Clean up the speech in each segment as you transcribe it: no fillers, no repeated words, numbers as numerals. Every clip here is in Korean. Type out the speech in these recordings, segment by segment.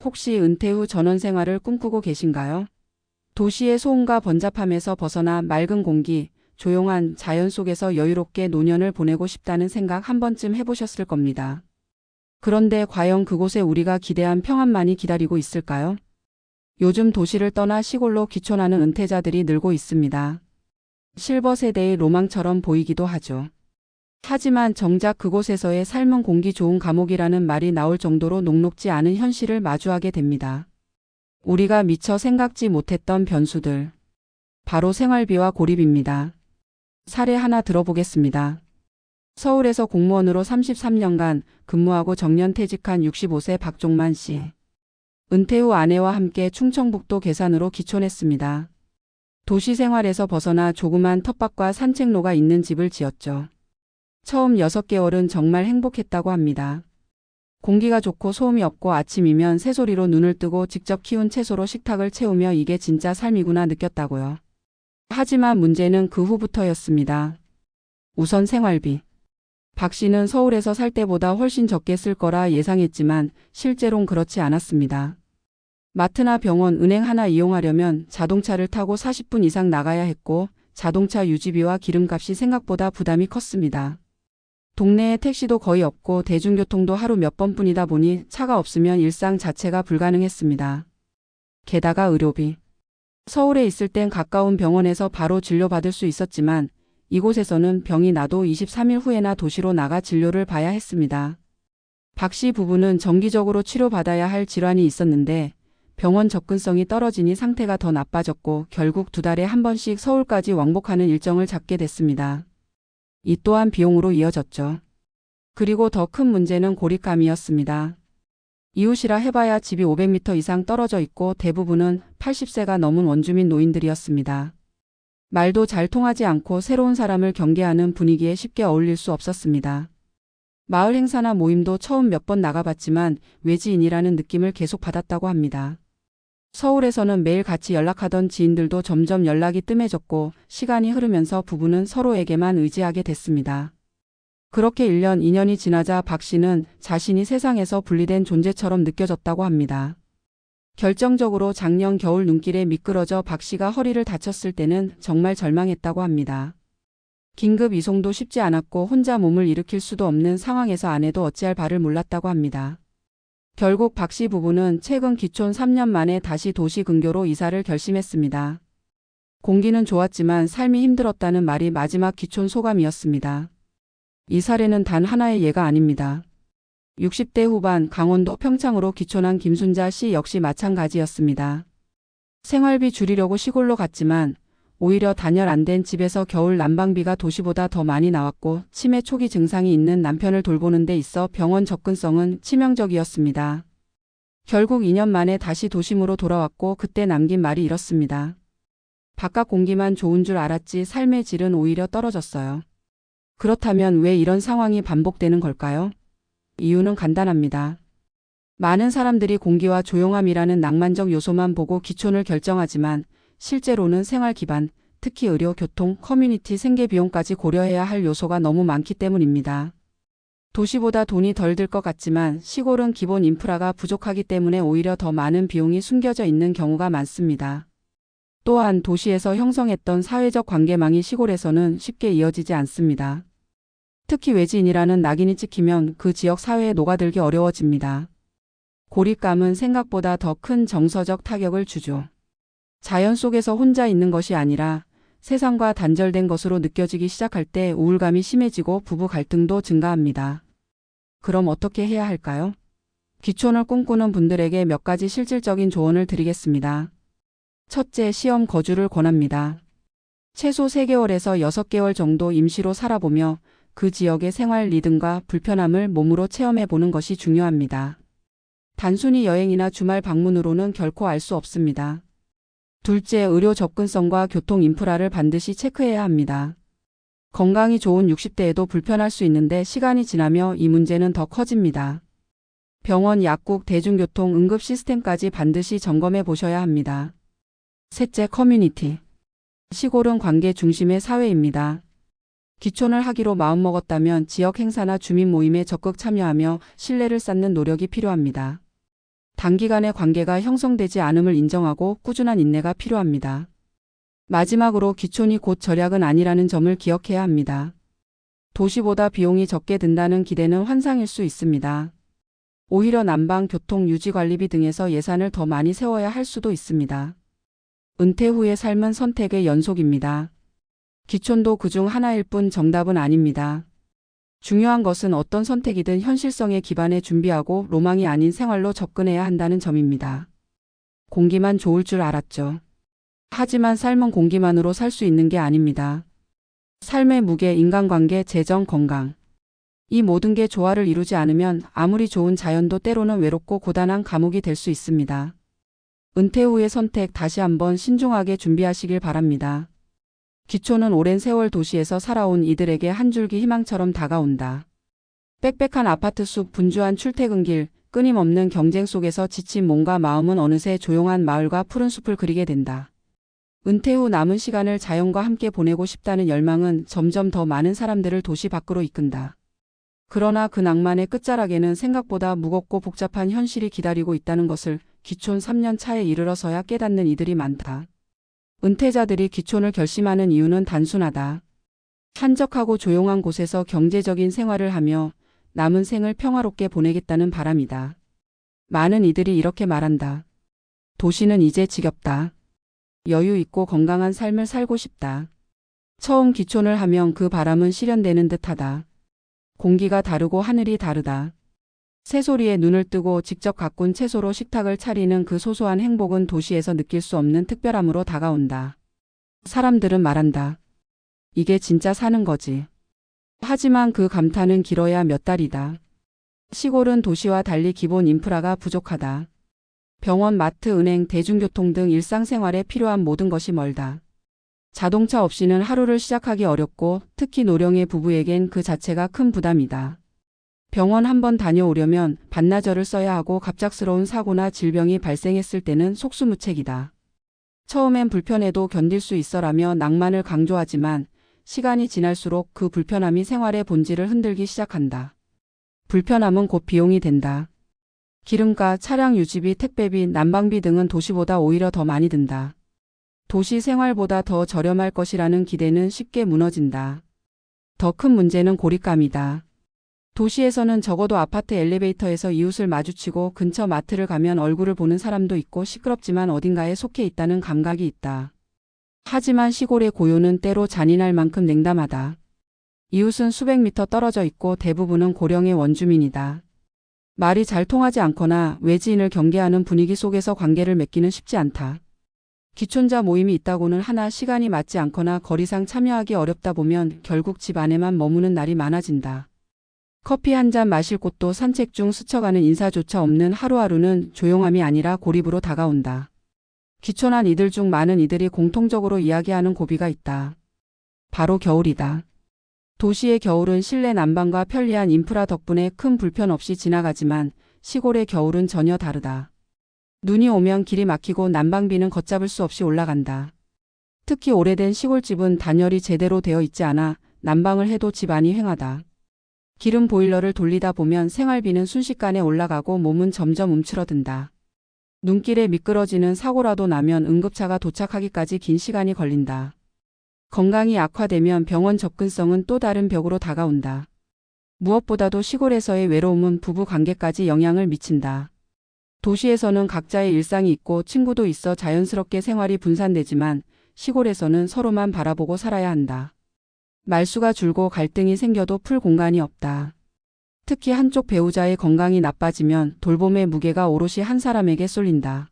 혹시 은퇴 후 전원 생활을 꿈꾸고 계신가요? 도시의 소음과 번잡함에서 벗어나 맑은 공기, 조용한 자연 속에서 여유롭게 노년을 보내고 싶다는 생각 한 번쯤 해보셨을 겁니다. 그런데 과연 그곳에 우리가 기대한 평안만이 기다리고 있을까요? 요즘 도시를 떠나 시골로 귀촌하는 은퇴자들이 늘고 있습니다. 실버 세대의 로망처럼 보이기도 하죠. 하지만 정작 그곳에서의 삶은 공기 좋은 감옥이라는 말이 나올 정도로 녹록지 않은 현실을 마주하게 됩니다. 우리가 미처 생각지 못했던 변수들. 바로 생활비와 고립입니다. 사례 하나 들어보겠습니다. 서울에서 공무원으로 33년간 근무하고 정년퇴직한 65세 박종만 씨. 은퇴 후 아내와 함께 충청북도 괴산으로 귀촌했습니다. 도시 생활에서 벗어나 조그만 텃밭과 산책로가 있는 집을 지었죠. 처음 6개월은 정말 행복했다고 합니다. 공기가 좋고 소음이 없고 아침이면 새소리로 눈을 뜨고 직접 키운 채소로 식탁을 채우며 이게 진짜 삶이구나 느꼈다고요. 하지만 문제는 그 후부터였습니다. 우선 생활비. 박 씨는 서울에서 살 때보다 훨씬 적게 쓸 거라 예상했지만 실제로는 그렇지 않았습니다. 마트나 병원, 은행 하나 이용하려면 자동차를 타고 40분 이상 나가야 했고 자동차 유지비와 기름값이 생각보다 부담이 컸습니다. 동네에 택시도 거의 없고 대중교통도 하루 몇 번뿐이다 보니 차가 없으면 일상 자체가 불가능했습니다. 게다가 의료비. 서울에 있을 땐 가까운 병원에서 바로 진료받을 수 있었지만 이곳에서는 병이 나도 23일 후에나 도시로 나가 진료를 봐야 했습니다. 박 씨 부부는 정기적으로 치료받아야 할 질환이 있었는데 병원 접근성이 떨어지니 상태가 더 나빠졌고 결국 2달에 한 번씩 서울까지 왕복하는 일정을 잡게 됐습니다. 이 또한 비용으로 이어졌죠. 그리고 더 큰 문제는 고립감이었습니다. 이웃이라 해봐야 집이 500m 이상 떨어져 있고 대부분은 80세가 넘은 원주민 노인들이었습니다. 말도 잘 통하지 않고 새로운 사람을 경계하는 분위기에 쉽게 어울릴 수 없었습니다. 마을 행사나 모임도 처음 몇 번 나가봤지만 외지인이라는 느낌을 계속 받았다고 합니다. 서울에서는 매일 같이 연락하던 지인들도 점점 연락이 뜸해졌고 시간이 흐르면서 부부는 서로에게만 의지하게 됐습니다. 그렇게 1년, 2년이 지나자 박 씨는 자신이 세상에서 분리된 존재처럼 느껴졌다고 합니다. 결정적으로 작년 겨울 눈길에 미끄러져 박 씨가 허리를 다쳤을 때는 정말 절망했다고 합니다. 긴급 이송도 쉽지 않았고 혼자 몸을 일으킬 수도 없는 상황에서 아내도 어찌할 바를 몰랐다고 합니다. 결국 박 씨 부부는 최근 귀촌 3년 만에 다시 도시 근교로 이사를 결심했습니다. 공기는 좋았지만 삶이 힘들었다는 말이 마지막 귀촌 소감이었습니다. 이 사례는 단 하나의 예가 아닙니다. 60대 후반 강원도 평창으로 귀촌한 김순자 씨 역시 마찬가지였습니다. 생활비 줄이려고 시골로 갔지만 오히려 단열 안 된 집에서 겨울 난방비가 도시보다 더 많이 나왔고 치매 초기 증상이 있는 남편을 돌보는 데 있어 병원 접근성은 치명적이었습니다. 결국 2년 만에 다시 도심으로 돌아왔고 그때 남긴 말이 이렇습니다. 바깥 공기만 좋은 줄 알았지 삶의 질은 오히려 떨어졌어요. 그렇다면 왜 이런 상황이 반복되는 걸까요? 이유는 간단합니다. 많은 사람들이 공기와 조용함이라는 낭만적 요소만 보고 귀촌을 결정하지만 실제로는 생활 기반, 특히 의료, 교통, 커뮤니티, 생계 비용까지 고려해야 할 요소가 너무 많기 때문입니다. 도시보다 돈이 덜 들 것 같지만 시골은 기본 인프라가 부족하기 때문에 오히려 더 많은 비용이 숨겨져 있는 경우가 많습니다. 또한 도시에서 형성했던 사회적 관계망이 시골에서는 쉽게 이어지지 않습니다. 특히 외지인이라는 낙인이 찍히면 그 지역 사회에 녹아들기 어려워집니다. 고립감은 생각보다 더 큰 정서적 타격을 주죠. 자연 속에서 혼자 있는 것이 아니라 세상과 단절된 것으로 느껴지기 시작할 때 우울감이 심해지고 부부 갈등도 증가합니다. 그럼 어떻게 해야 할까요? 귀촌을 꿈꾸는 분들에게 몇 가지 실질적인 조언을 드리겠습니다. 첫째, 시험 거주를 권합니다. 최소 3개월에서 6개월 정도 임시로 살아보며 그 지역의 생활 리듬과 불편함을 몸으로 체험해 보는 것이 중요합니다. 단순히 여행이나 주말 방문으로는 결코 알 수 없습니다. 둘째, 의료 접근성과 교통 인프라를 반드시 체크해야 합니다. 건강이 좋은 60대에도 불편할 수 있는데 시간이 지나며 이 문제는 더 커집니다. 병원, 약국, 대중교통, 응급 시스템까지 반드시 점검해 보셔야 합니다. 셋째, 커뮤니티. 시골은 관계 중심의 사회입니다. 귀촌을 하기로 마음먹었다면 지역 행사나 주민 모임에 적극 참여하며 신뢰를 쌓는 노력이 필요합니다. 단기간에 관계가 형성되지 않음을 인정하고 꾸준한 인내가 필요합니다. 마지막으로 귀촌이 곧 절약은 아니라는 점을 기억해야 합니다. 도시보다 비용이 적게 든다는 기대는 환상일 수 있습니다. 오히려 난방, 교통, 유지관리비 등에서 예산을 더 많이 세워야 할 수도 있습니다. 은퇴 후의 삶은 선택의 연속입니다. 귀촌도 그중 하나일 뿐 정답은 아닙니다. 중요한 것은 어떤 선택이든 현실성에 기반해 준비하고 로망이 아닌 생활로 접근해야 한다는 점입니다. 공기만 좋을 줄 알았죠. 하지만 삶은 공기만으로 살 수 있는 게 아닙니다. 삶의 무게, 인간관계, 재정, 건강. 이 모든 게 조화를 이루지 않으면 아무리 좋은 자연도 때로는 외롭고 고단한 감옥이 될 수 있습니다. 은퇴 후의 선택 다시 한번 신중하게 준비하시길 바랍니다. 귀촌은 오랜 세월 도시에서 살아온 이들에게 한 줄기 희망처럼 다가온다. 빽빽한 아파트 숲, 분주한 출퇴근길, 끊임없는 경쟁 속에서 지친 몸과 마음은 어느새 조용한 마을과 푸른 숲을 그리게 된다. 은퇴 후 남은 시간을 자연과 함께 보내고 싶다는 열망은 점점 더 많은 사람들을 도시 밖으로 이끈다. 그러나 그 낭만의 끝자락에는 생각보다 무겁고 복잡한 현실이 기다리고 있다는 것을 귀촌 3년 차에 이르러서야 깨닫는 이들이 많다. 은퇴자들이 귀촌을 결심하는 이유는 단순하다. 한적하고 조용한 곳에서 경제적인 생활을 하며 남은 생을 평화롭게 보내겠다는 바람이다. 많은 이들이 이렇게 말한다. 도시는 이제 지겹다. 여유 있고 건강한 삶을 살고 싶다. 처음 귀촌을 하면 그 바람은 실현되는 듯하다. 공기가 다르고 하늘이 다르다. 새소리에 눈을 뜨고 직접 가꾼 채소로 식탁을 차리는 그 소소한 행복은 도시에서 느낄 수 없는 특별함으로 다가온다. 사람들은 말한다. 이게 진짜 사는 거지. 하지만 그 감탄은 길어야 몇 달이다. 시골은 도시와 달리 기본 인프라가 부족하다. 병원, 마트, 은행, 대중교통 등 일상생활에 필요한 모든 것이 멀다. 자동차 없이는 하루를 시작하기 어렵고 특히 노령의 부부에겐 그 자체가 큰 부담이다. 병원 한 번 다녀오려면 반나절을 써야 하고 갑작스러운 사고나 질병이 발생했을 때는 속수무책이다. 처음엔 불편해도 견딜 수 있어라며 낭만을 강조하지만 시간이 지날수록 그 불편함이 생활의 본질을 흔들기 시작한다. 불편함은 곧 비용이 된다. 기름값, 차량 유지비, 택배비, 난방비 등은 도시보다 오히려 더 많이 든다. 도시 생활보다 더 저렴할 것이라는 기대는 쉽게 무너진다. 더 큰 문제는 고립감이다. 도시에서는 적어도 아파트 엘리베이터에서 이웃을 마주치고 근처 마트를 가면 얼굴을 보는 사람도 있고 시끄럽지만 어딘가에 속해 있다는 감각이 있다. 하지만 시골의 고요는 때로 잔인할 만큼 냉담하다. 이웃은 수백 미터 떨어져 있고 대부분은 고령의 원주민이다. 말이 잘 통하지 않거나 외지인을 경계하는 분위기 속에서 관계를 맺기는 쉽지 않다. 귀촌자 모임이 있다고는 하나 시간이 맞지 않거나 거리상 참여하기 어렵다 보면 결국 집 안에만 머무는 날이 많아진다. 커피 한 잔 마실 곳도 산책 중 스쳐가는 인사조차 없는 하루하루는 조용함이 아니라 고립으로 다가온다. 귀촌한 이들 중 많은 이들이 공통적으로 이야기하는 고비가 있다. 바로 겨울이다. 도시의 겨울은 실내 난방과 편리한 인프라 덕분에 큰 불편 없이 지나가지만 시골의 겨울은 전혀 다르다. 눈이 오면 길이 막히고 난방비는 걷잡을 수 없이 올라간다. 특히 오래된 시골집은 단열이 제대로 되어 있지 않아 난방을 해도 집안이 휑하다. 기름 보일러를 돌리다 보면 생활비는 순식간에 올라가고 몸은 점점 움츠러든다. 눈길에 미끄러지는 사고라도 나면 응급차가 도착하기까지 긴 시간이 걸린다. 건강이 악화되면 병원 접근성은 또 다른 벽으로 다가온다. 무엇보다도 시골에서의 외로움은 부부 관계까지 영향을 미친다. 도시에서는 각자의 일상이 있고 친구도 있어 자연스럽게 생활이 분산되지만 시골에서는 서로만 바라보고 살아야 한다. 말수가 줄고 갈등이 생겨도 풀 공간이 없다. 특히 한쪽 배우자의 건강이 나빠지면 돌봄의 무게가 오롯이 한 사람에게 쏠린다.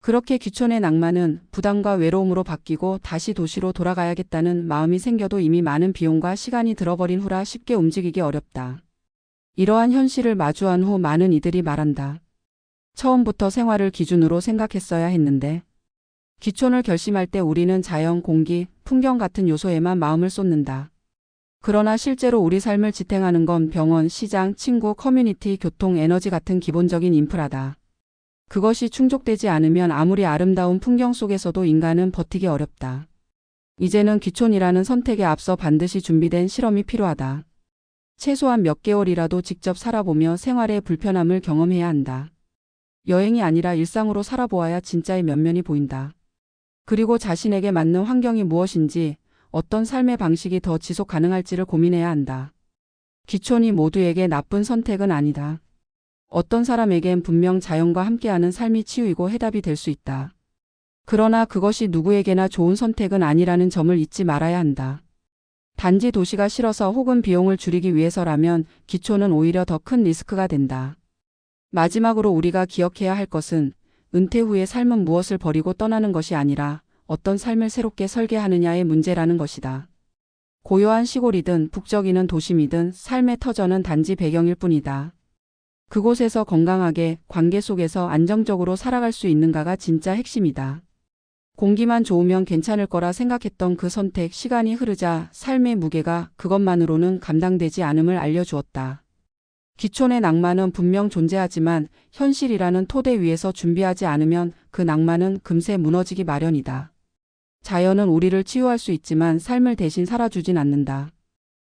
그렇게 귀촌의 낭만은 부담과 외로움으로 바뀌고 다시 도시로 돌아가야겠다는 마음이 생겨도 이미 많은 비용과 시간이 들어버린 후라 쉽게 움직이기 어렵다. 이러한 현실을 마주한 후 많은 이들이 말한다. 처음부터 생활을 기준으로 생각했어야 했는데. 귀촌을 결심할 때 우리는 자연, 공기, 풍경 같은 요소에만 마음을 쏟는다. 그러나 실제로 우리 삶을 지탱하는 건 병원, 시장, 친구, 커뮤니티, 교통, 에너지 같은 기본적인 인프라다. 그것이 충족되지 않으면 아무리 아름다운 풍경 속에서도 인간은 버티기 어렵다. 이제는 귀촌이라는 선택에 앞서 반드시 준비된 실험이 필요하다. 최소한 몇 개월이라도 직접 살아보며 생활의 불편함을 경험해야 한다. 여행이 아니라 일상으로 살아보아야 진짜의 면면이 보인다. 그리고 자신에게 맞는 환경이 무엇인지, 어떤 삶의 방식이 더 지속 가능할지를 고민해야 한다. 귀촌이 모두에게 나쁜 선택은 아니다. 어떤 사람에겐 분명 자연과 함께하는 삶이 치유이고 해답이 될 수 있다. 그러나 그것이 누구에게나 좋은 선택은 아니라는 점을 잊지 말아야 한다. 단지 도시가 싫어서 혹은 비용을 줄이기 위해서라면 귀촌은 오히려 더 큰 리스크가 된다. 마지막으로 우리가 기억해야 할 것은 은퇴 후의 삶은 무엇을 버리고 떠나는 것이 아니라 어떤 삶을 새롭게 설계하느냐의 문제라는 것이다. 고요한 시골이든 북적이는 도심이든 삶의 터전은 단지 배경일 뿐이다. 그곳에서 건강하게 관계 속에서 안정적으로 살아갈 수 있는가가 진짜 핵심이다. 공기만 좋으면 괜찮을 거라 생각했던 그 선택, 시간이 흐르자 삶의 무게가 그것만으로는 감당되지 않음을 알려주었다. 귀촌의 낭만은 분명 존재하지만 현실이라는 토대 위에서 준비하지 않으면 그 낭만은 금세 무너지기 마련이다. 자연은 우리를 치유할 수 있지만 삶을 대신 살아주진 않는다.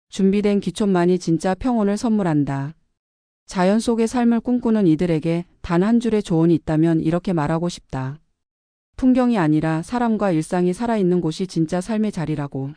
준비된 귀촌만이 진짜 평온을 선물한다. 자연 속의 삶을 꿈꾸는 이들에게 단 한 줄의 조언이 있다면 이렇게 말하고 싶다. 풍경이 아니라 사람과 일상이 살아있는 곳이 진짜 삶의 자리라고.